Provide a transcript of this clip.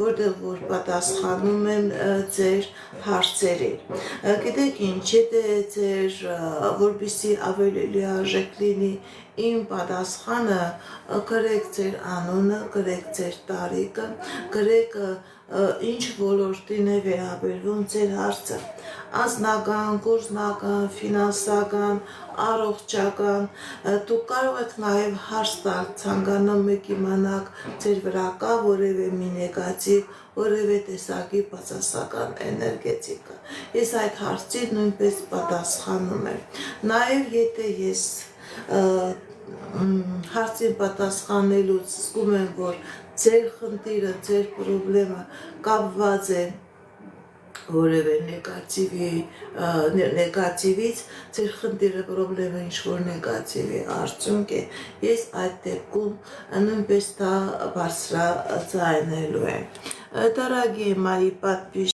որտեղ որ պատասխանում եմ ձեր հարցերին։ Գիտեք ինչ, եթե ձեր որպեսզի ավելի լիարժեք լինի իմ պատասխանը, գրեք ձեր անունը, գրեք ձեր տարիքը, գրեք ինչ ոլորտին է վերաբերվում ձեր հարցը, անձնական, գործնական, ֆինանսական, առողջական, դուք կարող եք նաև հարց տալ, ցանկանում եք իմանալ ձեր վրա կա որևէ մի նեգատիվ, որևէ տեսակի բացասական էներգետիկա։ Ես այդ հարցին նույնպես պատասխանում եմ։ Նաև եթե ես հարցին պատասխանելուց զգում եմ, որ ձեր խնդիրը, ձեր պրոբլեմը կապված է որևէ նեգատիվից, ձեր խնդիրը, պրոբլեմը ինչ-որ նեգատիվի արդյունք է, ես այդ դեպքում նույնպես դա բարձրաձայնելու եմ։ Дорогие мои подписчики,